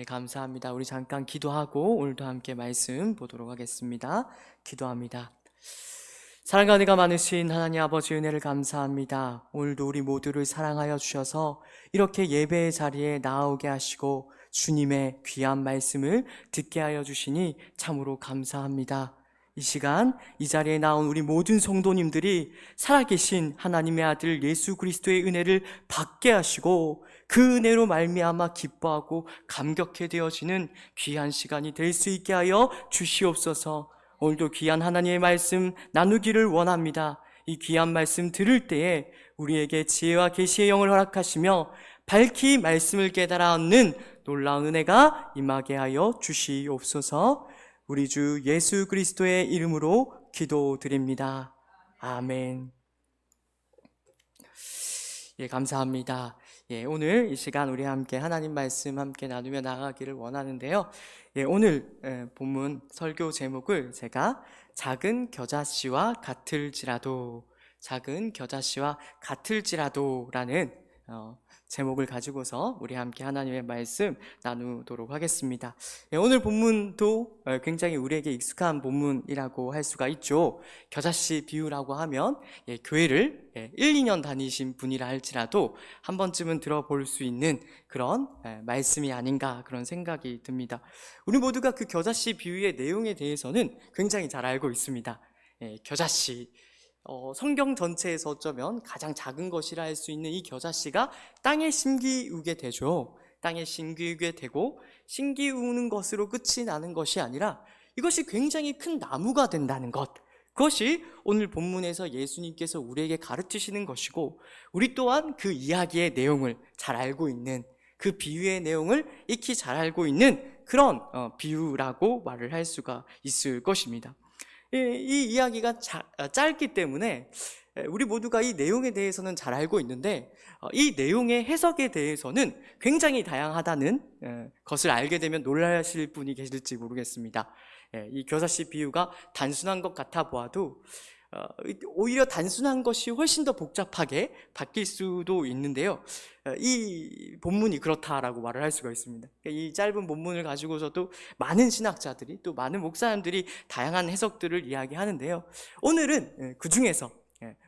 감사합니다. 우리 잠깐 기도하고 오늘도 함께 말씀 보도록 하겠습니다. 기도합니다. 사랑과 은혜가 많으신 하나님 아버지 은혜를 감사합니다. 오늘도 우리 모두를 사랑하여 주셔서 이렇게 예배의 자리에 나오게 하시고 주님의 귀한 말씀을 듣게 하여 주시니 참으로 감사합니다. 이 시간 이 자리에 나온 우리 모든 성도님들이 살아계신 하나님의 아들 예수 그리스도의 은혜를 받게 하시고 그 은혜로 말미암아 기뻐하고 감격해 되어지는 귀한 시간이 될 수 있게 하여 주시옵소서. 오늘도 귀한 하나님의 말씀 나누기를 원합니다. 이 귀한 말씀 들을 때에 우리에게 지혜와 계시의 영을 허락하시며 밝히 말씀을 깨달아 얻는 놀라운 은혜가 임하게 하여 주시옵소서. 우리 주 예수 그리스도의 이름으로 기도드립니다. 아멘. 감사합니다. 오늘 이 시간 우리 함께 하나님 말씀 함께 나누며 나가기를 원하는데요. 오늘 본문 설교 제목을 제가 작은 겨자씨와 같을지라도, 작은 겨자씨와 같을지라도라는 제목을 가지고서 우리 함께 하나님의 말씀 나누도록 하겠습니다. 오늘 본문도 굉장히 우리에게 익숙한 본문이라고 할 수가 있죠. 겨자씨 비유라고 하면 교회를 1, 2년 다니신 분이라 할지라도 한 번쯤은 들어볼 수 있는 그런 말씀이 아닌가 그런 생각이 듭니다. 우리 모두가 그 겨자씨 비유의 내용에 대해서는 굉장히 잘 알고 있습니다. 겨자씨, 성경 전체에서 어쩌면 가장 작은 것이라 할 수 있는 이 겨자씨가 땅에 심기우게 되죠. 땅에 심기우게 되고 심기우는 것으로 끝이 나는 것이 아니라 이것이 굉장히 큰 나무가 된다는 것, 그것이 오늘 본문에서 예수님께서 우리에게 가르치시는 것이고, 우리 또한 그 이야기의 내용을 잘 알고 있는, 그 비유의 내용을 익히 잘 알고 있는 그런 비유라고 말을 할 수가 있을 것입니다. 이 이야기가 짧기 때문에 우리 모두가 이 내용에 대해서는 잘 알고 있는데 이 내용의 해석에 대해서는 굉장히 다양하다는 것을 알게 되면 놀라실 분이 계실지 모르겠습니다. 이 겨자씨 비유가 단순한 것 같아 보아도 오히려 단순한 것이 훨씬 더 복잡하게 바뀔 수도 있는데요. 이 본문이 그렇다라고 말을 할 수가 있습니다. 이 짧은 본문을 가지고서도 많은 신학자들이, 또 많은 목사님들이 다양한 해석들을 이야기하는데요. 오늘은 그 중에서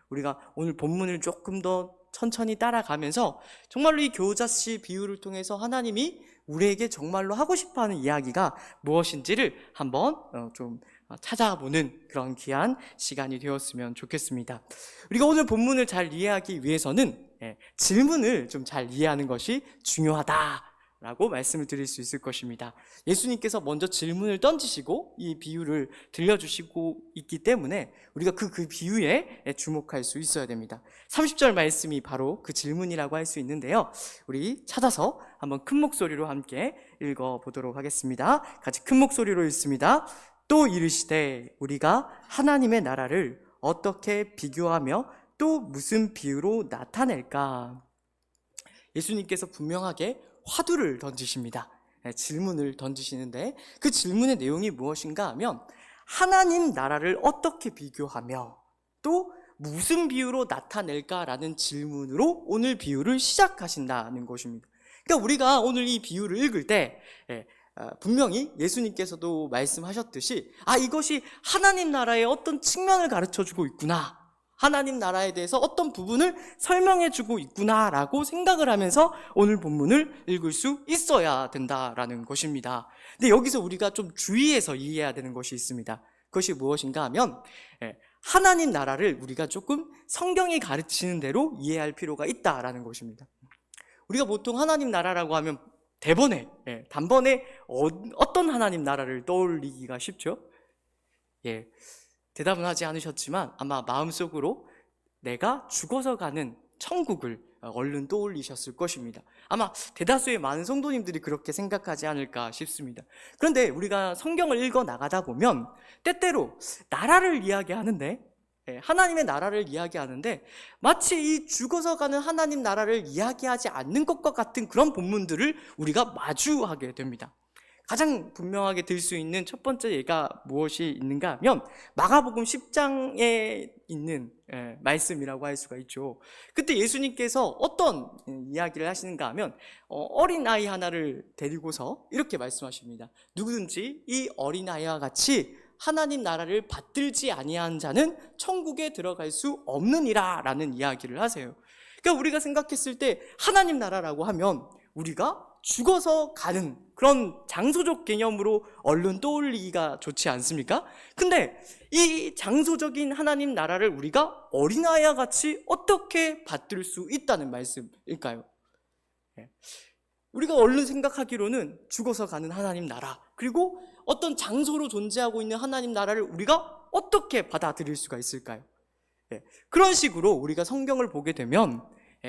우리가 오늘 본문을 조금 더 천천히 따라가면서 정말로 이 겨자씨 비유를 통해서 하나님이 우리에게 정말로 하고 싶어하는 이야기가 무엇인지를 한번 좀 찾아보는 그런 귀한 시간이 되었으면 좋겠습니다. 우리가 오늘 본문을 잘 이해하기 위해서는 질문을 좀 잘 이해하는 것이 중요하다라고 말씀을 드릴 수 있을 것입니다. 예수님께서 먼저 질문을 던지시고 이 비유를 들려주시고 있기 때문에 우리가 그 비유에 주목할 수 있어야 됩니다. 30절 말씀이 바로 그 질문이라고 할 수 있는데요. 우리 찾아서 한번 큰 목소리로 함께 읽어보도록 하겠습니다. 같이 큰 목소리로 읽습니다. 또 이르시되 우리가 하나님의 나라를 어떻게 비교하며 또 무슨 비유로 나타낼까? 예수님께서 분명하게 화두를 던지십니다. 질문을 던지시는데 그 질문의 내용이 무엇인가 하면 하나님 나라를 어떻게 비교하며 또 무슨 비유로 나타낼까라는 질문으로 오늘 비유를 시작하신다는 것입니다. 그러니까 우리가 오늘 이 비유를 읽을 때 분명히 예수님께서도 말씀하셨듯이 이것이 하나님 나라의 어떤 측면을 가르쳐주고 있구나, 하나님 나라에 대해서 어떤 부분을 설명해주고 있구나라고 생각을 하면서 오늘 본문을 읽을 수 있어야 된다라는 것입니다. 근데 여기서 우리가 좀 주의해서 이해해야 되는 것이 있습니다. 그것이 무엇인가 하면 하나님 나라를 우리가 조금 성경이 가르치는 대로 이해할 필요가 있다라는 것입니다. 우리가 보통 하나님 나라라고 하면 단번에 어떤 하나님 나라를 떠올리기가 쉽죠? 대답은 하지 않으셨지만 아마 마음속으로 내가 죽어서 가는 천국을 얼른 떠올리셨을 것입니다. 아마 대다수의 많은 성도님들이 그렇게 생각하지 않을까 싶습니다. 그런데 우리가 성경을 읽어 나가다 보면 때때로 나라를 이야기하는데, 하나님의 나라를 이야기하는데 마치 이 죽어서 가는 하나님 나라를 이야기하지 않는 것과 같은 그런 본문들을 우리가 마주하게 됩니다. 가장 분명하게 들 수 있는 첫 번째 예가 무엇이 있는가 하면 마가복음 10장에 있는 말씀이라고 할 수가 있죠. 그때 예수님께서 어떤 이야기를 하시는가 하면 어린아이 하나를 데리고서 이렇게 말씀하십니다. 누구든지 이 어린아이와 같이 하나님 나라를 받들지 아니한 자는 천국에 들어갈 수 없느니라 라는 이야기를 하세요. 그러니까 우리가 생각했을 때 하나님 나라라고 하면 우리가 죽어서 가는 그런 장소적 개념으로 얼른 떠올리기가 좋지 않습니까? 근데 이 장소적인 하나님 나라를 우리가 어린아이와 같이 어떻게 받들 수 있다는 말씀일까요? 우리가 얼른 생각하기로는 죽어서 가는 하나님 나라, 그리고 어떤 장소로 존재하고 있는 하나님 나라를 우리가 어떻게 받아들일 수가 있을까요? 그런 식으로 우리가 성경을 보게 되면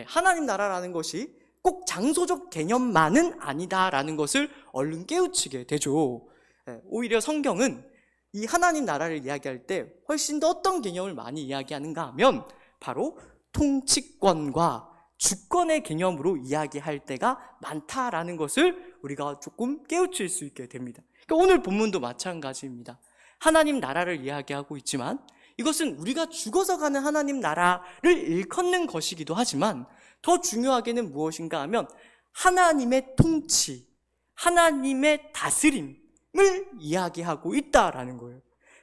하나님 나라라는 것이 꼭 장소적 개념만은 아니다라는 것을 얼른 깨우치게 되죠. 오히려 성경은 이 하나님 나라를 이야기할 때 훨씬 더 어떤 개념을 많이 이야기하는가 하면 바로 통치권과 주권의 개념으로 이야기할 때가 많다라는 것을 우리가 조금 깨우칠 수 있게 됩니다. 그러니까 오늘 본문도 마찬가지입니다. 하나님 나라를 이야기하고 있지만 이것은 우리가 죽어서 가는 하나님 나라를 일컫는 것이기도 하지만 더 중요하게는 무엇인가 하면 하나님의 통치, 하나님의 다스림을 이야기하고 있다라는 거예요.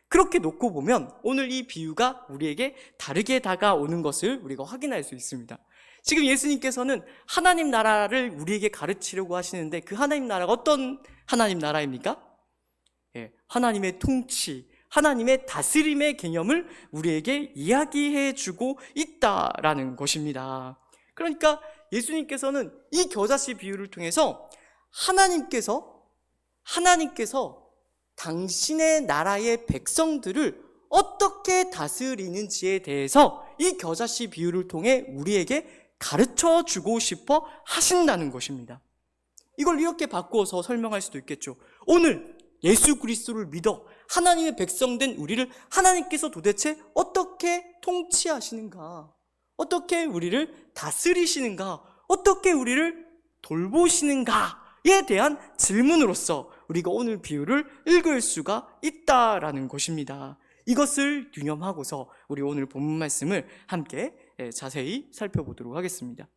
그렇게 놓고 보면 오늘 이 비유가 우리에게 다르게 다가오는 것을 우리가 확인할 수 있습니다. 지금 예수님께서는 하나님 나라를 우리에게 가르치려고 하시는데 그 하나님 나라가 어떤 하나님 나라입니까? 하나님의 통치, 하나님의 다스림의 개념을 우리에게 이야기해 주고 있다라는 것입니다. 그러니까 예수님께서는 이 겨자씨 비유를 통해서 하나님께서 당신의 나라의 백성들을 어떻게 다스리는지에 대해서 이 겨자씨 비유를 통해 우리에게 가르쳐 주고 싶어 하신다는 것입니다. 이걸 이렇게 바꾸어서 설명할 수도 있겠죠. 오늘 예수 그리스도를 믿어 하나님의 백성된 우리를 하나님께서 도대체 어떻게 통치하시는가? 어떻게 우리를 다스리시는가? 어떻게 우리를 돌보시는가에 대한 질문으로서 우리가 오늘 비유를 읽을 수가 있다라는 것입니다. 이것을 유념하고서 우리 오늘 본문 말씀을 함께 자세히 살펴보도록 하겠습니다.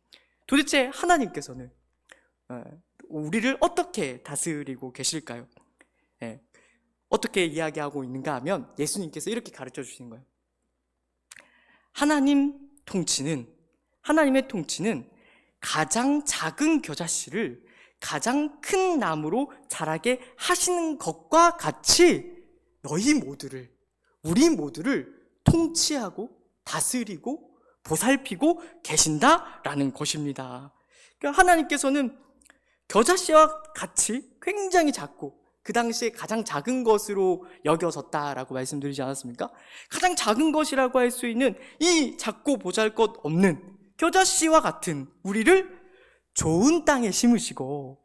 도대체 하나님께서는 우리를 어떻게 다스리고 계실까요? 어떻게 이야기하고 있는가 하면 예수님께서 이렇게 가르쳐 주시는 거예요. 하나님의 통치는 가장 작은 겨자씨를 가장 큰 나무로 자라게 하시는 것과 같이 우리 모두를 통치하고 다스리고 보살피고 계신다라는 것입니다. 그러니까 하나님께서는 겨자씨와 같이 굉장히 작고 그 당시에 가장 작은 것으로 여겨졌다라고 말씀드리지 않았습니까? 가장 작은 것이라고 할 수 있는 이 작고 보잘것없는 겨자씨와 같은 우리를 좋은 땅에 심으셔서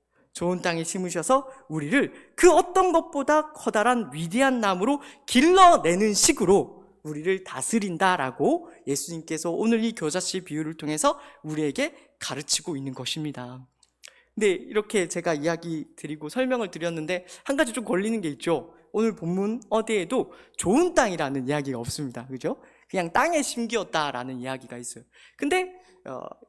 우리를 그 어떤 것보다 커다란 위대한 나무로 길러내는 식으로 우리를 다스린다라고 예수님께서 오늘 이 겨자씨 비유를 통해서 우리에게 가르치고 있는 것입니다. 근데 이렇게 제가 이야기 드리고 설명을 드렸는데 한 가지 좀 걸리는 게 있죠. 오늘 본문 어디에도 좋은 땅이라는 이야기가 없습니다. 그죠? 그냥 땅에 심기었다라는 이야기가 있어요. 근데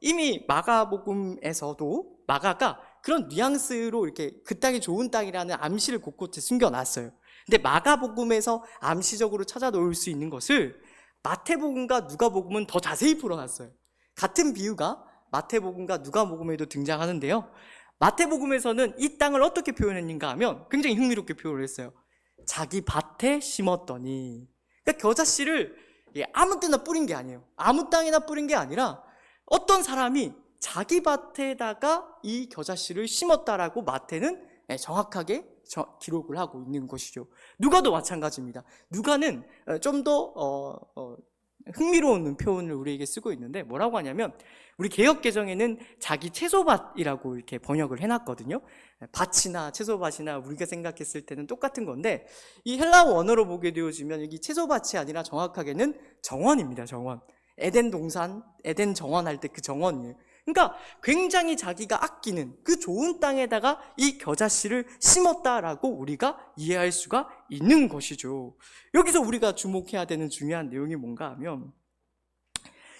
이미 마가복음에서도 마가가 그런 뉘앙스로 이렇게 그 땅이 좋은 땅이라는 암시를 곳곳에 숨겨놨어요. 근데 마가복음에서 암시적으로 찾아 놓을 수 있는 것을 마태복음과 누가복음은 더 자세히 풀어놨어요. 같은 비유가 마태복음과 누가복음에도 등장하는데요. 마태복음에서는 이 땅을 어떻게 표현했는가 하면 굉장히 흥미롭게 표현을 했어요. 자기 밭에 심었더니. 그러니까 겨자씨를 아무 때나 뿌린 게 아니에요. 아무 땅에나 뿌린 게 아니라 어떤 사람이 자기 밭에다가 이 겨자씨를 심었다라고 마태는 정확하게 기록을 하고 있는 것이죠. 누가도 마찬가지입니다. 누가는 좀 더 흥미로운 표현을 우리에게 쓰고 있는데 뭐라고 하냐면 우리 개역개정에는 자기 채소밭이라고 이렇게 번역을 해놨거든요. 밭이나 채소밭이나 우리가 생각했을 때는 똑같은 건데 이 헬라어 원어로 보게 되어지면 여기 채소밭이 아니라 정확하게는 정원입니다. 정원. 에덴 동산, 에덴 정원 할 때 그 정원이에요. 그러니까 굉장히 자기가 아끼는 그 좋은 땅에다가 이 겨자씨를 심었다라고 우리가 이해할 수가 있는 것이죠. 여기서 우리가 주목해야 되는 중요한 내용이 뭔가 하면,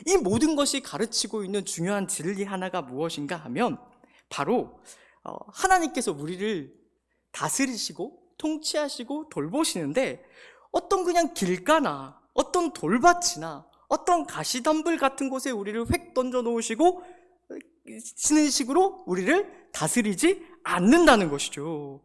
이 모든 것이 가르치고 있는 중요한 진리 하나가 무엇인가 하면, 바로 하나님께서 우리를 다스리시고 통치하시고 돌보시는데, 어떤 그냥 길가나 어떤 돌밭이나 어떤 가시덤불 같은 곳에 우리를 획 던져 놓으시고 치는 식으로 우리를 다스리지 않는다는 것이죠.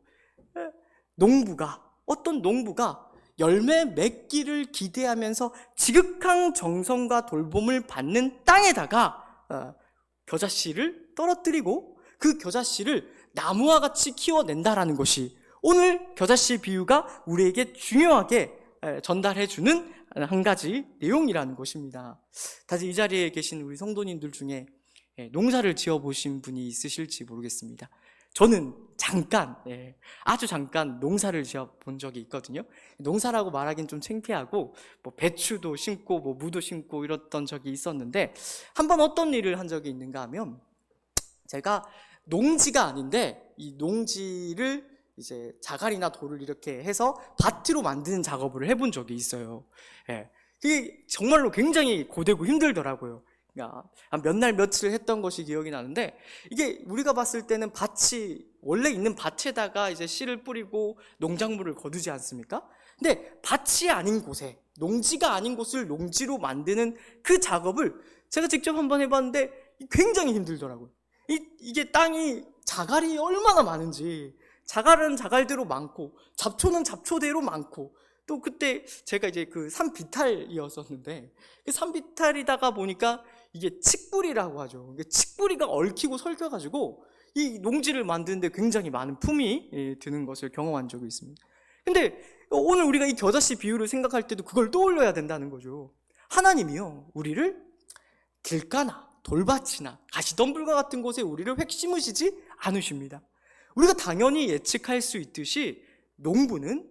어떤 농부가 열매 맺기를 기대하면서 지극한 정성과 돌봄을 받는 땅에다가 겨자씨를 떨어뜨리고 그 겨자씨를 나무와 같이 키워낸다라는 것이 오늘 겨자씨 비유가 우리에게 중요하게 전달해주는 한 가지 내용이라는 것입니다. 다시 이 자리에 계신 우리 성도님들 중에 농사를 지어보신 분이 있으실지 모르겠습니다. 저는 아주 잠깐 농사를 지어본 적이 있거든요. 농사라고 말하긴 좀 창피하고, 배추도 심고 무도 심고 이랬던 적이 있었는데, 한번 어떤 일을 한 적이 있는가 하면, 제가 농지가 아닌데 이 농지를 이제 자갈이나 돌을 이렇게 해서 밭으로 만드는 작업을 해본 적이 있어요. 그게 정말로 굉장히 고되고 힘들더라고요. 한 몇 날 며칠 했던 것이 기억이 나는데, 이게 우리가 봤을 때는 밭이 원래 있는 밭에다가 이제 씨를 뿌리고 농작물을 거두지 않습니까? 근데 밭이 아닌 곳에, 농지가 아닌 곳을 농지로 만드는 그 작업을 제가 직접 한번 해봤는데 굉장히 힘들더라고요. 이게 땅이 자갈이 얼마나 많은지, 자갈은 자갈대로 많고 잡초는 잡초대로 많고, 또 그때 제가 이제 그 산비탈이었었는데, 그 산비탈이다가 보니까 이게 칡뿌리라고 하죠. 칡뿌리가 얽히고 설켜가지고 이 농지를 만드는데 굉장히 많은 품이 드는 것을 경험한 적이 있습니다. 근데 오늘 우리가 이 겨자씨 비유를 생각할 때도 그걸 떠올려야 된다는 거죠. 하나님이요, 우리를 길가나 돌밭이나 가시덤불과 같은 곳에 우리를 획 심으시지 않으십니다. 우리가 당연히 예측할 수 있듯이 농부는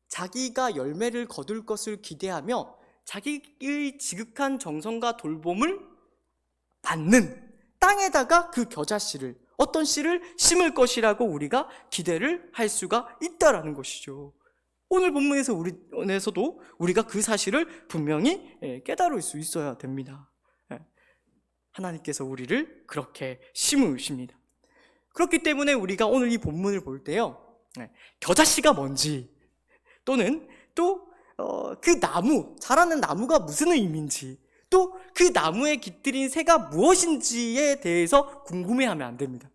자기가 열매를 거둘 것을 기대하며 자기의 지극한 정성과 돌봄을 받는 땅에다가 그 겨자씨를, 어떤 씨를 심을 것이라고 우리가 기대를 할 수가 있다라는 것이죠. 오늘 본문에서도 우리가 그 사실을 분명히 깨달을 수 있어야 됩니다. 하나님께서 우리를 그렇게 심으십니다. 그렇기 때문에 우리가 오늘 이 본문을 볼 때요, 겨자씨가 뭔지, 또는 또 그 나무, 자라는 나무가 무슨 의미인지, 또 그 나무에 깃들인 새가 무엇인지에 대해서 궁금해하면 안 됩니다.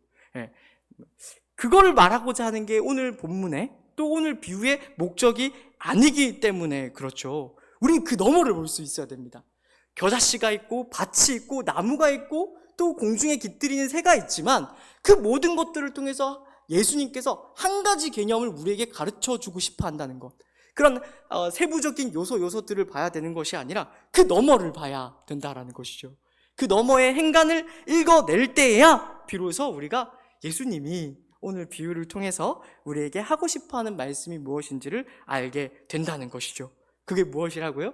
그거를 말하고자 하는 게 오늘 본문에, 또 오늘 비유의 목적이 아니기 때문에 그렇죠. 우린 그 너머를 볼 수 있어야 됩니다. 겨자씨가 있고 밭이 있고 나무가 있고 또 공중에 깃들이는 새가 있지만, 그 모든 것들을 통해서 예수님께서 한 가지 개념을 우리에게 가르쳐주고 싶어 한다는 것, 그런 세부적인 요소들을 봐야 되는 것이 아니라 그 너머를 봐야 된다라는 것이죠. 그 너머의 행간을 읽어낼 때에야 비로소 우리가 예수님이 오늘 비유를 통해서 우리에게 하고 싶어하는 말씀이 무엇인지를 알게 된다는 것이죠. 그게 무엇이라고요?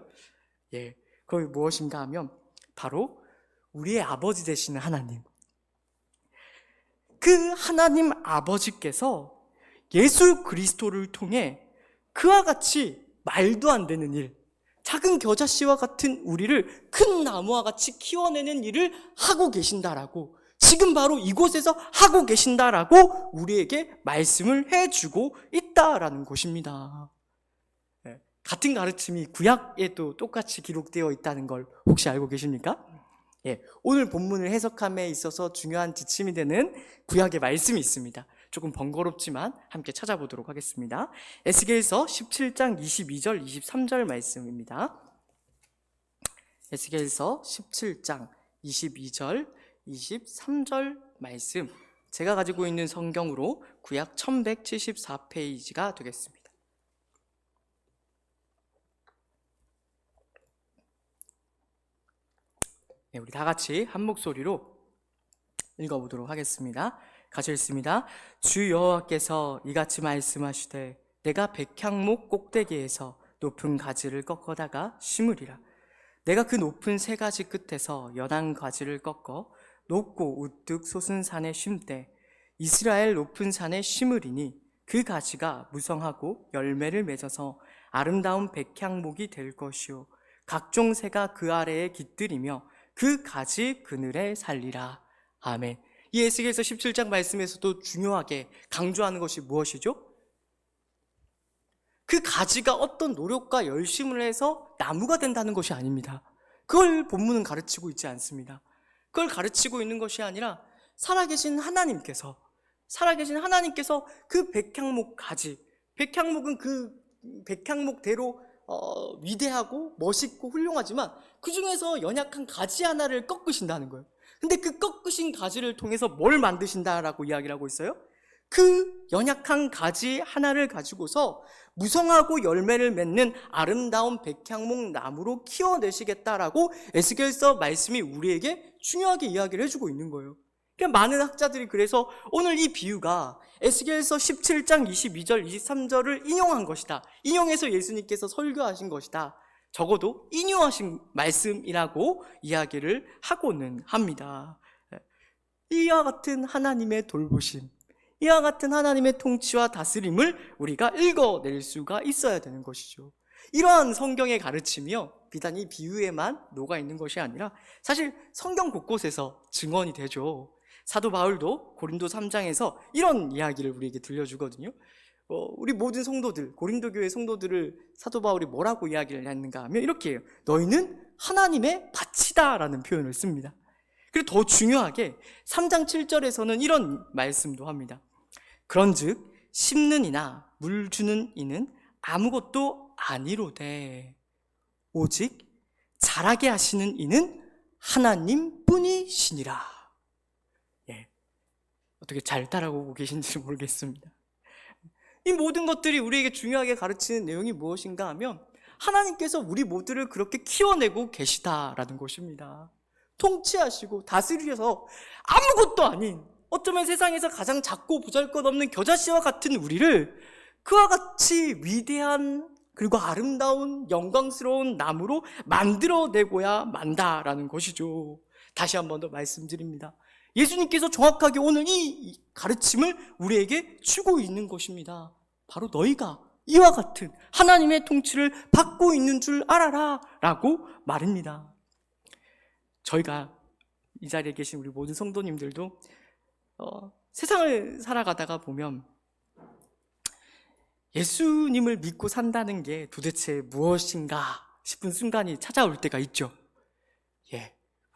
그게 무엇인가 하면 바로 우리의 아버지 되시는 하나님, 그 하나님 아버지께서 예수 그리스도를 통해 그와 같이 말도 안 되는 일, 작은 겨자씨와 같은 우리를 큰 나무와 같이 키워내는 일을 하고 계신다라고, 지금 바로 이곳에서 하고 계신다라고 우리에게 말씀을 해주고 있다라는 것입니다. 같은 가르침이 구약에도 똑같이 기록되어 있다는 걸 혹시 알고 계십니까? 오늘 본문을 해석함에 있어서 중요한 지침이 되는 구약의 말씀이 있습니다. 조금 번거롭지만 함께 찾아보도록 하겠습니다. 에스겔서 17장 22절 23절 말씀입니다. 에스겔서 17장 22절 23절 말씀, 제가 가지고 있는 성경으로 구약 1174페이지가 되겠습니다. 우리 다 같이 한 목소리로 읽어보도록 하겠습니다. 같이 읽습니다. 주 여호와께서 이같이 말씀하시되 내가 백향목 꼭대기에서 높은 가지를 꺾어다가 심으리라. 내가 그 높은 세 가지 끝에서 연한 가지를 꺾어 높고 우뚝 솟은 산에 심되 이스라엘 높은 산에 심으리니 그 가지가 무성하고 열매를 맺어서 아름다운 백향목이 될 것이요 각종 새가 그 아래에 깃들이며 그 가지 그늘에 살리라. 아멘. 이 에스겔서 17장 말씀에서도 중요하게 강조하는 것이 무엇이죠? 그 가지가 어떤 노력과 열심을 해서 나무가 된다는 것이 아닙니다. 그걸 본문은 가르치고 있지 않습니다. 그걸 가르치고 있는 것이 아니라 살아계신 하나님께서 그 백향목 가지, 백향목은 그 백향목대로 위대하고 멋있고 훌륭하지만 그 중에서 연약한 가지 하나를 꺾으신다는 거예요. 근데 그 꺾으신 가지를 통해서 뭘 만드신다라고 이야기를 하고 있어요? 그 연약한 가지 하나를 가지고서 무성하고 열매를 맺는 아름다운 백향목 나무로 키워내시겠다라고 에스겔서 말씀이 우리에게 중요하게 이야기를 해주고 있는 거예요. 그러니까 많은 학자들이 그래서 오늘 이 비유가 에스겔서 17장 22절 23절을 인용한 것이다, 인용해서 예수님께서 설교하신 것이다, 적어도 인용하신 말씀이라고 이야기를 하고는 합니다. 이와 같은 하나님의 돌보심, 이와 같은 하나님의 통치와 다스림을 우리가 읽어낼 수가 있어야 되는 것이죠. 이러한 성경의 가르침이요, 비단 이 비유에만 녹아있는 것이 아니라 사실 성경 곳곳에서 증언이 되죠. 사도 바울도 고린도 3장에서 이런 이야기를 우리에게 들려주거든요. 우리 모든 성도들, 고린도 교회 성도들을 사도 바울이 뭐라고 이야기를 했는가 하면 이렇게 해요. 너희는 하나님의 밭이다 라는 표현을 씁니다. 그리고 더 중요하게 3장 7절에서는 이런 말씀도 합니다. 그런즉 심는 이나 물 주는 이는 아무것도 아니로되 오직 자라게 하시는 이는 하나님뿐이시니라. 어떻게 잘 따라오고 계신지 모르겠습니다. 이 모든 것들이 우리에게 중요하게 가르치는 내용이 무엇인가 하면 하나님께서 우리 모두를 그렇게 키워내고 계시다라는 것입니다. 통치하시고 다스리셔서 아무것도 아닌, 어쩌면 세상에서 가장 작고 보잘것없는 겨자씨와 같은 우리를 그와 같이 위대한 그리고 아름다운 영광스러운 나무로 만들어내고야 만다라는 것이죠. 다시 한 번 더 말씀드립니다. 예수님께서 정확하게 오늘 이 가르침을 우리에게 주고 있는 것입니다. 바로 너희가 이와 같은 하나님의 통치를 받고 있는 줄 알아라 라고 말입니다. 저희가 이 자리에 계신 우리 모든 성도님들도 세상을 살아가다가 보면 예수님을 믿고 산다는 게 도대체 무엇인가 싶은 순간이 찾아올 때가 있죠.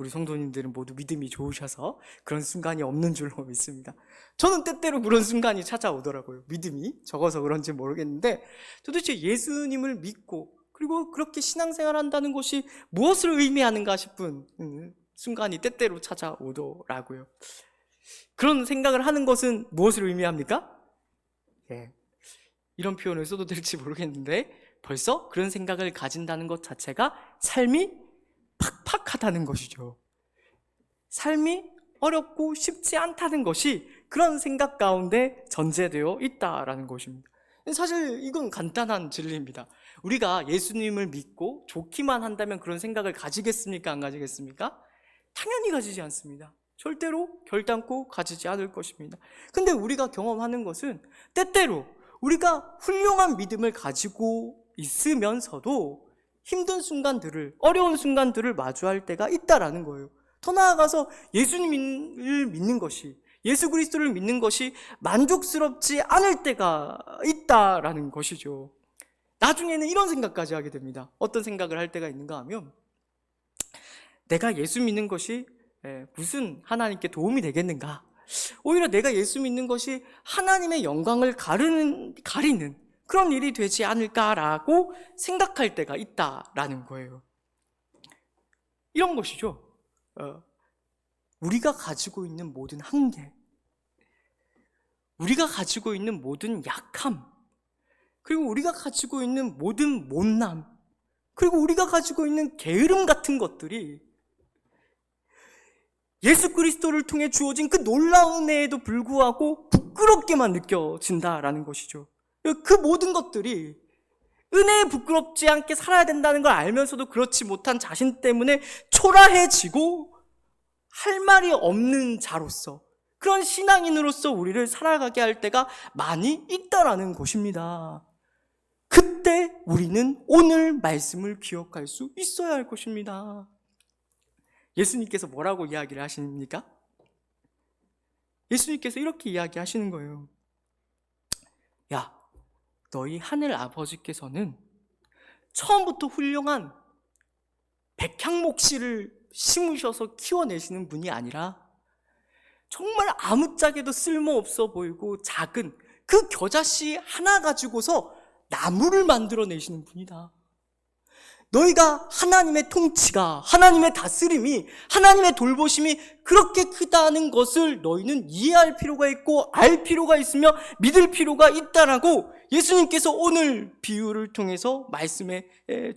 우리 성도님들은 모두 믿음이 좋으셔서 그런 순간이 없는 줄로 믿습니다. 저는 때때로 그런 순간이 찾아오더라고요. 믿음이 적어서 그런지 모르겠는데 도대체 예수님을 믿고 그리고 그렇게 신앙생활 한다는 것이 무엇을 의미하는가 싶은 순간이 때때로 찾아오더라고요. 그런 생각을 하는 것은 무엇을 의미합니까? 이런 표현을 써도 될지 모르겠는데 벌써 그런 생각을 가진다는 것 자체가 삶이 팍팍하다는 것이죠. 삶이 어렵고 쉽지 않다는 것이 그런 생각 가운데 전제되어 있다라는 것입니다. 사실 이건 간단한 진리입니다. 우리가 예수님을 믿고 좋기만 한다면 그런 생각을 가지겠습니까? 안 가지겠습니까? 당연히 가지지 않습니다. 절대로 결단코 가지지 않을 것입니다. 근데 우리가 경험하는 것은 때때로 우리가 훌륭한 믿음을 가지고 있으면서도 힘든 순간들을, 어려운 순간들을 마주할 때가 있다라는 거예요. 더 나아가서 예수님을 믿는 것이, 예수 그리스도를 믿는 것이 만족스럽지 않을 때가 있다라는 것이죠. 나중에는 이런 생각까지 하게 됩니다. 어떤 생각을 할 때가 있는가 하면 내가 예수 믿는 것이 무슨 하나님께 도움이 되겠는가? 오히려 내가 예수 믿는 것이 하나님의 영광을 가리는 그런 일이 되지 않을까라고 생각할 때가 있다라는 거예요. 이런 것이죠. 우리가 가지고 있는 모든 한계, 우리가 가지고 있는 모든 약함, 그리고 우리가 가지고 있는 모든 못남, 그리고 우리가 가지고 있는 게으름 같은 것들이 예수 그리스도를 통해 주어진 그 놀라운 은혜에도 불구하고 부끄럽게만 느껴진다라는 것이죠. 그 모든 것들이 은혜에 부끄럽지 않게 살아야 된다는 걸 알면서도 그렇지 못한 자신 때문에 초라해지고 할 말이 없는 자로서, 그런 신앙인으로서 우리를 살아가게 할 때가 많이 있다라는 것입니다. 그때 우리는 오늘 말씀을 기억할 수 있어야 할 것입니다. 예수님께서 뭐라고 이야기를 하십니까? 예수님께서 이렇게 이야기하시는 거예요. 야, 너희 하늘 아버지께서는 처음부터 훌륭한 백향목씨를 심으셔서 키워내시는 분이 아니라 정말 아무짝에도 쓸모없어 보이고 작은 그 겨자씨 하나 가지고서 나무를 만들어내시는 분이다. 너희가 하나님의 통치가, 하나님의 다스림이, 하나님의 돌보심이 그렇게 크다는 것을 너희는 이해할 필요가 있고 알 필요가 있으며 믿을 필요가 있다라고 예수님께서 오늘 비유를 통해서 말씀해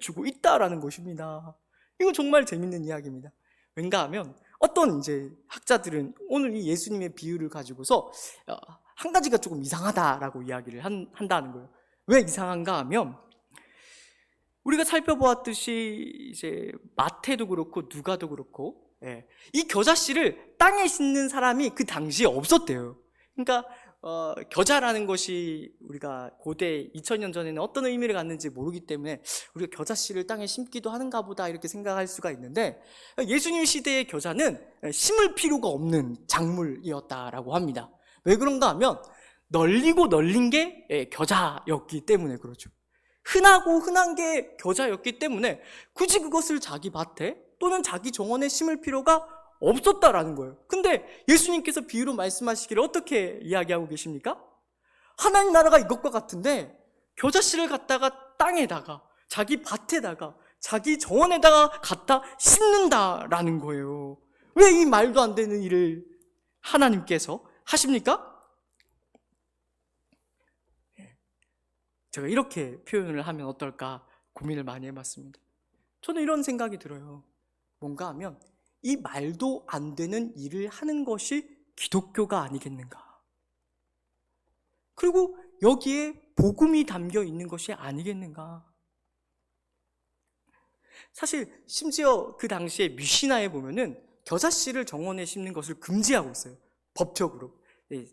주고 있다라는 것입니다. 이거 정말 재밌는 이야기입니다. 왠가 하면 어떤 이제 학자들은 오늘 이 예수님의 비유를 가지고서 한 가지가 조금 이상하다라고 이야기를 한다는 거예요. 왜 이상한가 하면 우리가 살펴보았듯이 이제 마태도 그렇고 누가도 그렇고 이 겨자씨를 땅에 심는 사람이 그 당시에 없었대요. 그러니까 겨자라는 것이 우리가 고대 2000년 전에는 어떤 의미를 갖는지 모르기 때문에 우리가 겨자씨를 땅에 심기도 하는가 보다 이렇게 생각할 수가 있는데, 예수님 시대의 겨자는 심을 필요가 없는 작물이었다라고 합니다. 왜 그런가 하면 널리고 널린 게 겨자였기 때문에 그렇죠. 흔하고 흔한 게 겨자였기 때문에 굳이 그것을 자기 밭에 또는 자기 정원에 심을 필요가 없었다라는 거예요. 근데 예수님께서 비유로 말씀하시기를 어떻게 이야기하고 계십니까? 하나님 나라가 이것과 같은데 겨자씨를 갖다가 땅에다가 자기 밭에다가 자기 정원에다가 갖다 심는다라는 거예요. 왜 이 말도 안 되는 일을 하나님께서 하십니까? 제가 이렇게 표현을 하면 어떨까 고민을 많이 해봤습니다. 저는 이런 생각이 들어요. 뭔가 하면 이 말도 안 되는 일을 하는 것이 기독교가 아니겠는가? 그리고 여기에 복음이 담겨 있는 것이 아니겠는가? 사실 심지어 그 당시에 미시나에 보면은 겨자씨를 정원에 심는 것을 금지하고 있어요. 법적으로.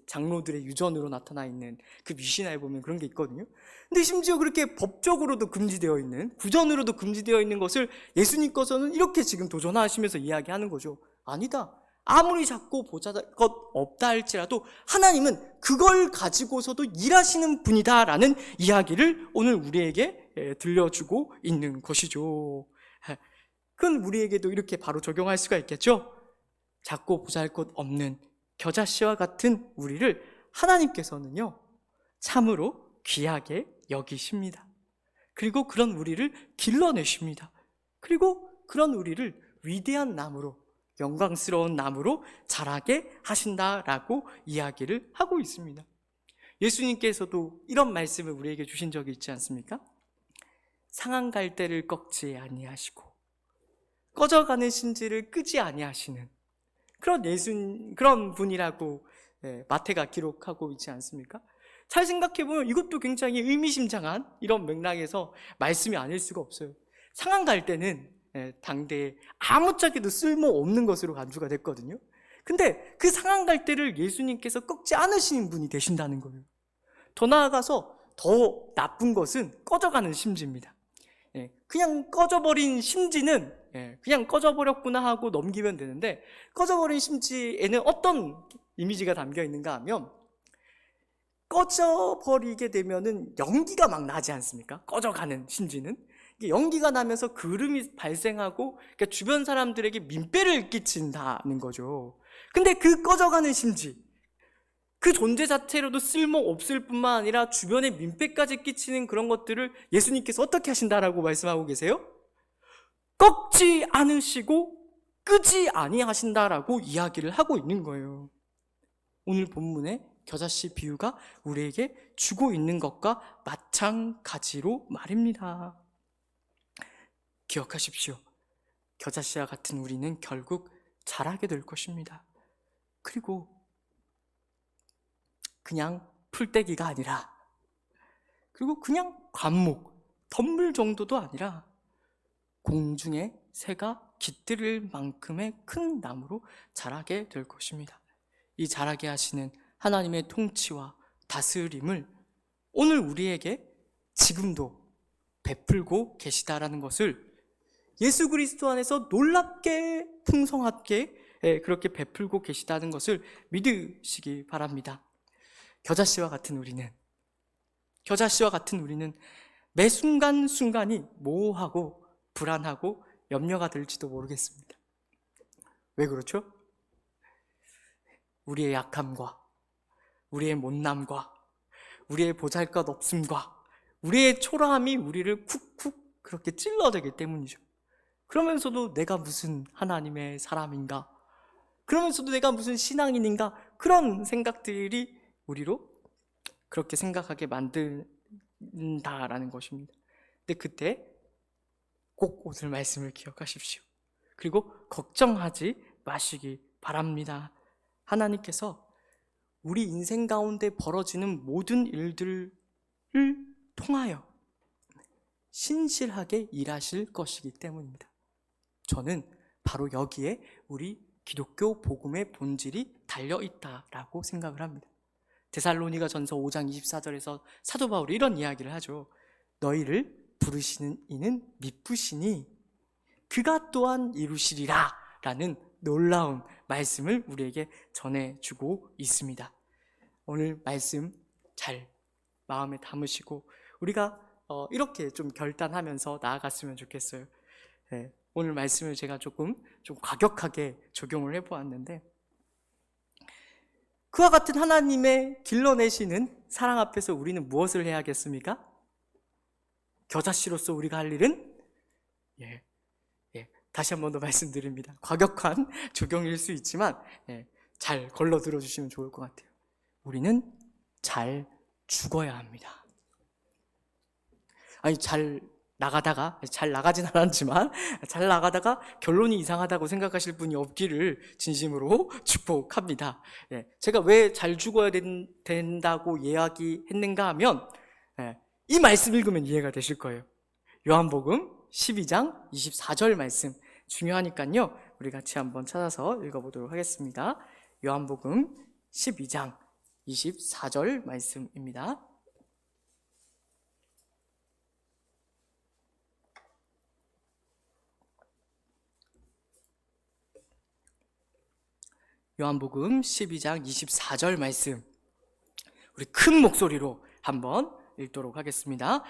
장로들의 유전으로 나타나 있는 그 미시나에 보면 그런 게 있거든요. 근데 심지어 그렇게 법적으로도 금지되어 있는, 구전으로도 금지되어 있는 것을 예수님께서는 이렇게 지금 도전하시면서 이야기하는 거죠. 아니다. 아무리 작고 보잘것 없다 할지라도 하나님은 그걸 가지고서도 일하시는 분이다라는 이야기를 오늘 우리에게 들려주고 있는 것이죠. 그건 우리에게도 이렇게 바로 적용할 수가 있겠죠. 작고 보잘것 없는 겨자씨와 같은 우리를 하나님께서는요 참으로 귀하게 여기십니다. 그리고 그런 우리를 길러내십니다. 그리고 그런 우리를 위대한 나무로, 영광스러운 나무로 자라게 하신다라고 이야기를 하고 있습니다. 예수님께서도 이런 말씀을 우리에게 주신 적이 있지 않습니까? 상한 갈대를 꺾지 아니하시고 꺼져가는 심지를 끄지 아니하시는 그런 분이라고 마태가 기록하고 있지 않습니까? 잘 생각해보면 이것도 굉장히 의미심장한 이런 맥락에서 말씀이 아닐 수가 없어요. 상한 갈대는 당대에 아무짝에도 쓸모없는 것으로 간주가 됐거든요. 근데 그 상한 갈대를 예수님께서 꺾지 않으시는 분이 되신다는 거예요. 더 나아가서 더 나쁜 것은 꺼져가는 심지입니다. 그냥 꺼져버린 심지는 그냥 꺼져버렸구나 하고 넘기면 되는데, 꺼져버린 심지에는 어떤 이미지가 담겨 있는가 하면 꺼져버리게 되면은 연기가 막 나지 않습니까? 꺼져가는 심지는 연기가 나면서 그름이 발생하고 그러니까 주변 사람들에게 민폐를 끼친다는 거죠. 근데 그 꺼져가는 심지, 그 존재 자체로도 쓸모없을 뿐만 아니라 주변에 민폐까지 끼치는 그런 것들을 예수님께서 어떻게 하신다라고 말씀하고 계세요? 꺾지 않으시고 끄지 아니하신다라고 이야기를 하고 있는 거예요. 오늘 본문의 겨자씨 비유가 우리에게 주고 있는 것과 마찬가지로 말입니다. 기억하십시오. 겨자씨와 같은 우리는 결국 자라게 될 것입니다. 그리고 그냥 풀떼기가 아니라, 그리고 그냥 관목, 덤물 정도도 아니라 공중의 새가 깃들일 만큼의 큰 나무로 자라게 될 것입니다. 이 자라게 하시는 하나님의 통치와 다스림을 오늘 우리에게 지금도 베풀고 계시다라는 것을 예수 그리스도 안에서 놀랍게 풍성하게 그렇게 베풀고 계시다는 것을 믿으시기 바랍니다. 겨자씨와 같은 우리는 매 순간순간이 모호하고 불안하고 염려가 될지도 모르겠습니다. 왜 그렇죠? 우리의 약함과 우리의 못남과 우리의 보잘것없음과 우리의 초라함이 우리를 쿡쿡 그렇게 찔러대기 때문이죠. 그러면서도 내가 무슨 하나님의 사람인가? 그러면서도 내가 무슨 신앙인인가? 그런 생각들이 우리로 그렇게 생각하게 만든다라는 것입니다. 근데 그때 꼭 오늘 말씀을 기억하십시오. 그리고 걱정하지 마시기 바랍니다. 하나님께서 우리 인생 가운데 벌어지는 모든 일들을 통하여 신실하게 일하실 것이기 때문입니다. 저는 바로 여기에 우리 기독교 복음의 본질이 달려있다라고 생각을 합니다. 데살로니가 전서 5장 24절에서 사도 바울이 이런 이야기를 하죠. 너희를 부르시는 이는 미쁘시니 그가 또한 이루시리라 라는 놀라운 말씀을 우리에게 전해주고 있습니다. 오늘 말씀 잘 마음에 담으시고 우리가 이렇게 좀 결단하면서 나아갔으면 좋겠어요. 오늘 말씀을 제가 좀 과격하게 적용을 해보았는데, 그와 같은 하나님의 길러내시는 사랑 앞에서 우리는 무엇을 해야겠습니까? 겨자씨로서 우리가 할 일은 다시 한 번 더 말씀드립니다. 과격한 적용일 수 있지만 잘 걸러 들어주시면 좋을 것 같아요. 우리는 잘 죽어야 합니다. 아니 잘 나가진 않았지만 잘 나가다가 결론이 이상하다고 생각하실 분이 없기를 진심으로 축복합니다. 제가 왜 잘 죽어야 된다고 이야기했는가 하면 이 말씀 읽으면 이해가 되실 거예요. 요한복음 12장 24절 말씀 중요하니까요. 우리 같이 한번 찾아서 읽어보도록 하겠습니다. 요한복음 12장 24절 말씀입니다. 요한복음 12장 24절 말씀 우리 큰 목소리로 한번 읽도록 하겠습니다.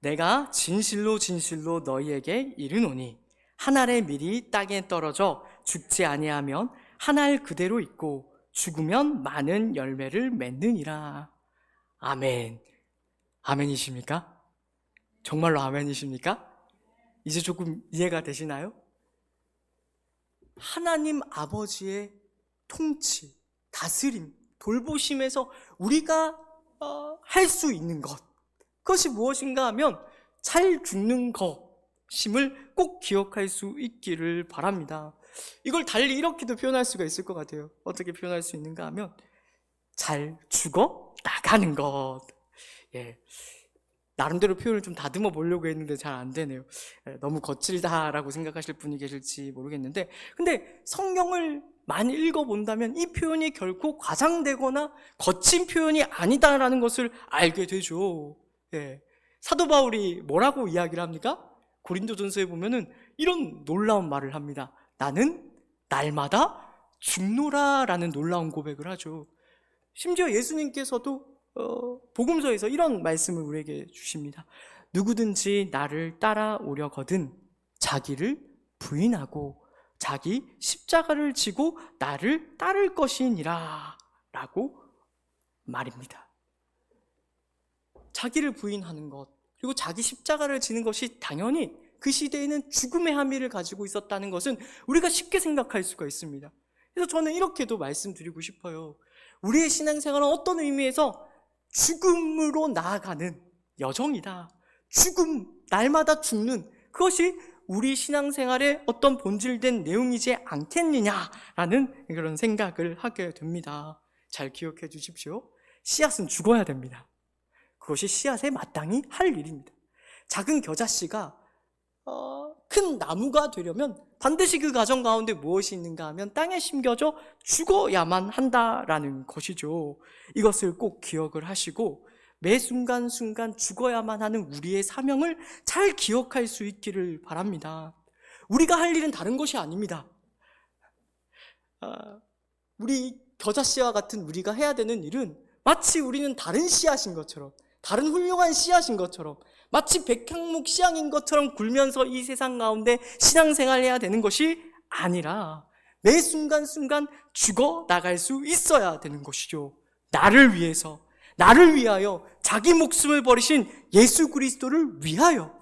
내가 진실로 진실로 너희에게 이르노니 한 알의 밀이 땅에 떨어져 죽지 아니하면 한 알 그대로 있고 죽으면 많은 열매를 맺느니라. 아멘. 아멘이십니까? 정말로 아멘이십니까? 이제 조금 이해가 되시나요? 하나님 아버지의 통치, 다스림, 돌보심에서 우리가 할 수 있는 것, 그것이 무엇인가 하면 잘 죽는 것임을 꼭 기억할 수 있기를 바랍니다. 이걸 달리 이렇게도 표현할 수가 있을 것 같아요. 어떻게 표현할 수 있는가 하면 잘 죽어 나가는 것. 나름대로 표현을 좀 다듬어 보려고 했는데 잘 안 되네요. 너무 거칠다라고 생각하실 분이 계실지 모르겠는데, 근데 성경을 많이 읽어본다면 이 표현이 결코 과장되거나 거친 표현이 아니다라는 것을 알게 되죠. 사도 바울이 뭐라고 이야기를 합니까? 고린도전서에 보면은 이런 놀라운 말을 합니다. 나는 날마다 죽노라라는 놀라운 고백을 하죠. 심지어 예수님께서도 복음서에서 이런 말씀을 우리에게 주십니다. 누구든지 나를 따라오려거든 자기를 부인하고 자기 십자가를 지고 나를 따를 것이니라 라고 말입니다. 자기를 부인하는 것, 그리고 자기 십자가를 지는 것이 당연히 그 시대에는 죽음의 함의를 가지고 있었다는 것은 우리가 쉽게 생각할 수가 있습니다. 그래서 저는 이렇게도 말씀드리고 싶어요. 우리의 신앙생활은 어떤 의미에서 죽음으로 나아가는 여정이다. 죽음, 날마다 죽는, 그것이 우리 신앙생활의 어떤 본질된 내용이지 않겠느냐라는 그런 생각을 하게 됩니다. 잘 기억해 주십시오. 씨앗은 죽어야 됩니다. 그것이 씨앗에 마땅히 할 일입니다. 작은 겨자씨가 큰 나무가 되려면 반드시 그 과정 가운데 무엇이 있는가 하면 땅에 심겨져 죽어야만 한다라는 것이죠. 이것을 꼭 기억을 하시고 매 순간순간 죽어야만 하는 우리의 사명을 잘 기억할 수 있기를 바랍니다. 우리가 할 일은 다른 것이 아닙니다. 우리 겨자씨와 같은 우리가 해야 되는 일은 마치 우리는 다른 씨앗인 것처럼, 다른 훌륭한 씨앗인 것처럼, 마치 백향목 씨앗인 것처럼 굴면서 이 세상 가운데 신앙생활을 해야 되는 것이 아니라 매 순간순간 죽어 나갈 수 있어야 되는 것이죠. 나를 위해서, 나를 위하여 자기 목숨을 버리신 예수 그리스도를 위하여,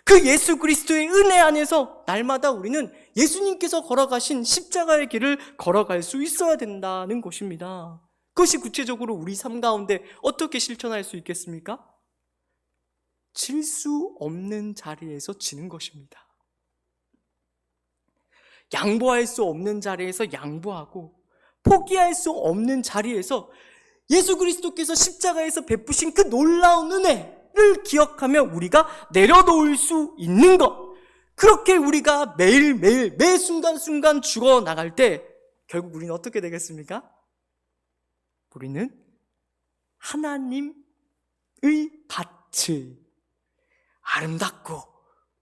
그 예수 그리스도의 은혜 안에서 날마다 우리는 예수님께서 걸어가신 십자가의 길을 걸어갈 수 있어야 된다는 것입니다. 그것이 구체적으로 우리 삶 가운데 어떻게 실천할 수 있겠습니까? 질 수 없는 자리에서 지는 것입니다. 양보할 수 없는 자리에서 양보하고, 포기할 수 없는 자리에서 예수 그리스도께서 십자가에서 베푸신 그 놀라운 은혜를 기억하며 우리가 내려놓을 수 있는 것, 그렇게 우리가 매일매일 매 순간순간 죽어나갈 때 결국 우리는 어떻게 되겠습니까? 우리는 하나님의 밭을, 아름답고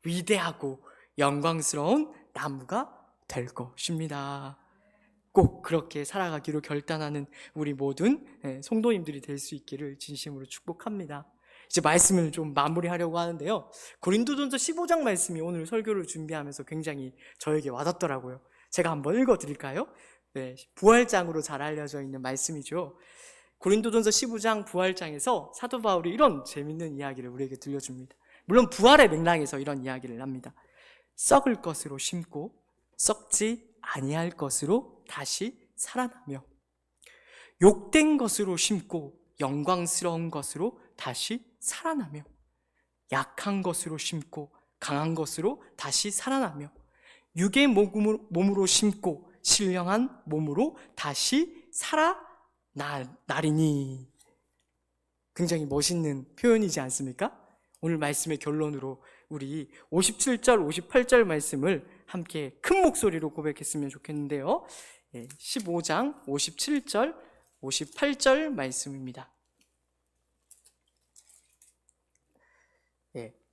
위대하고 영광스러운 나무가 될 것입니다. 꼭 그렇게 살아가기로 결단하는 우리 모든 성도님들이 될 수 있기를 진심으로 축복합니다. 이제 말씀을 좀 마무리하려고 하는데요, 고린도전서 15장 말씀이 오늘 설교를 준비하면서 굉장히 저에게 와닿더라고요. 제가 한번 읽어드릴까요? 네, 부활장으로 잘 알려져 있는 말씀이죠. 고린도전서 15장 부활장에서 사도 바울이 이런 재밌는 이야기를 우리에게 들려줍니다. 물론 부활의 맥락에서 이런 이야기를 합니다. 썩을 것으로 심고 썩지 아니할 것으로 다시 살아나며, 욕된 것으로 심고 영광스러운 것으로 다시 살아나며, 약한 것으로 심고 강한 것으로 다시 살아나며, 육의 몸으로 심고 신령한 몸으로 다시 살아나리니. 굉장히 멋있는 표현이지 않습니까? 오늘 말씀의 결론으로 우리 57절, 58절 말씀을 함께 큰 목소리로 고백했으면 좋겠는데요. 15장 57절, 58절 말씀입니다.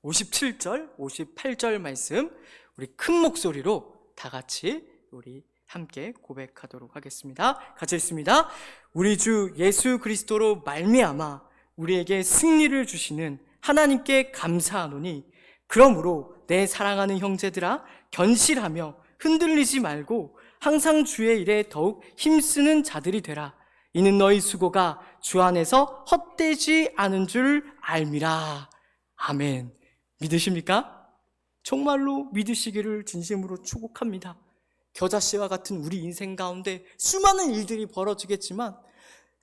57절, 58절 말씀 우리 큰 목소리로 다 같이 우리 함께 고백하도록 하겠습니다. 같이 읽습니다. 우리 주 예수 그리스도로 말미암아 우리에게 승리를 주시는 하나님께 감사하노니, 그러므로 내 사랑하는 형제들아, 견실하며 흔들리지 말고 항상 주의 일에 더욱 힘쓰는 자들이 되라. 이는 너희 수고가 주 안에서 헛되지 않은 줄 알미라. 아멘. 믿으십니까? 정말로 믿으시기를 진심으로 축복합니다. 겨자씨와 같은 우리 인생 가운데 수많은 일들이 벌어지겠지만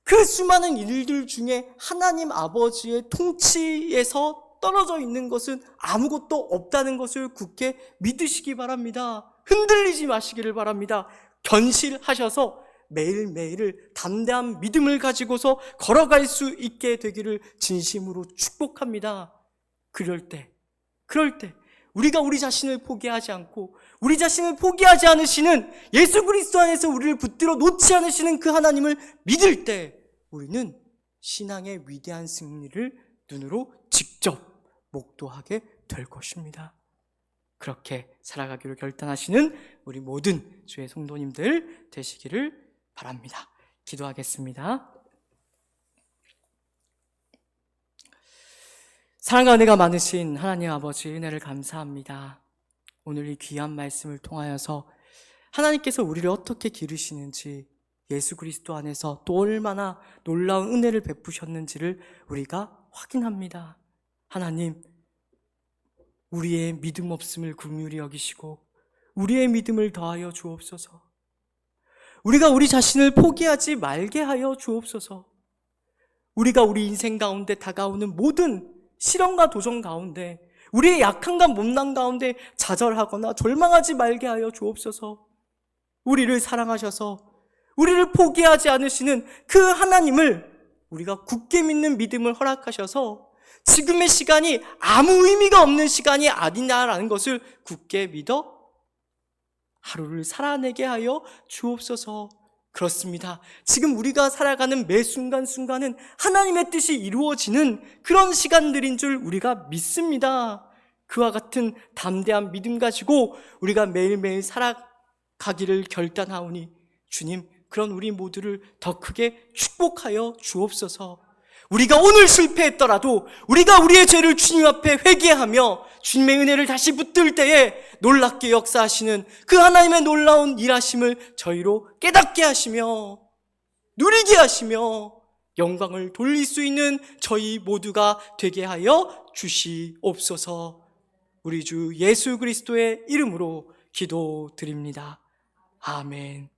그 수많은 일들 중에 하나님 아버지의 통치에서 떨어져 있는 것은 아무것도 없다는 것을 굳게 믿으시기 바랍니다. 흔들리지 마시기를 바랍니다. 견실하셔서 매일매일을 담대한 믿음을 가지고서 걸어갈 수 있게 되기를 진심으로 축복합니다. 그럴 때 우리가 우리 자신을 포기하지 않고, 우리 자신을 포기하지 않으시는 예수 그리스도 안에서 우리를 붙들어 놓지 않으시는 그 하나님을 믿을 때 우리는 신앙의 위대한 승리를 눈으로 직접 목도하게 될 것입니다. 그렇게 살아가기로 결단하시는 우리 모든 주의 성도님들 되시기를 바랍니다. 기도하겠습니다. 사랑과 은혜가 많으신 하나님 아버지, 은혜를 감사합니다. 오늘 이 귀한 말씀을 통하여서 하나님께서 우리를 어떻게 기르시는지, 예수 그리스도 안에서 또 얼마나 놀라운 은혜를 베푸셨는지를 우리가 확인합니다. 하나님, 우리의 믿음 없음을 긍휼히 여기시고 우리의 믿음을 더하여 주옵소서. 우리가 우리 자신을 포기하지 말게 하여 주옵소서. 우리가 우리 인생 가운데 다가오는 모든 시련과 도전 가운데, 우리의 약함과 못난 가운데 좌절하거나 절망하지 말게 하여 주옵소서. 우리를 사랑하셔서 우리를 포기하지 않으시는 그 하나님을 우리가 굳게 믿는 믿음을 허락하셔서 지금의 시간이 아무 의미가 없는 시간이 아니냐라는 것을 굳게 믿어 하루를 살아내게 하여 주옵소서. 그렇습니다. 지금 우리가 살아가는 매 순간순간은 하나님의 뜻이 이루어지는 그런 시간들인 줄 우리가 믿습니다. 그와 같은 담대한 믿음 가지고 우리가 매일매일 살아가기를 결단하오니 주님, 그런 우리 모두를 더 크게 축복하여 주옵소서. 우리가 오늘 실패했더라도 우리가 우리의 죄를 주님 앞에 회개하며 주님의 은혜를 다시 붙들 때에 놀랍게 역사하시는 그 하나님의 놀라운 일하심을 저희로 깨닫게 하시며 누리게 하시며 영광을 돌릴 수 있는 저희 모두가 되게 하여 주시옵소서. 우리 주 예수 그리스도의 이름으로 기도드립니다. 아멘.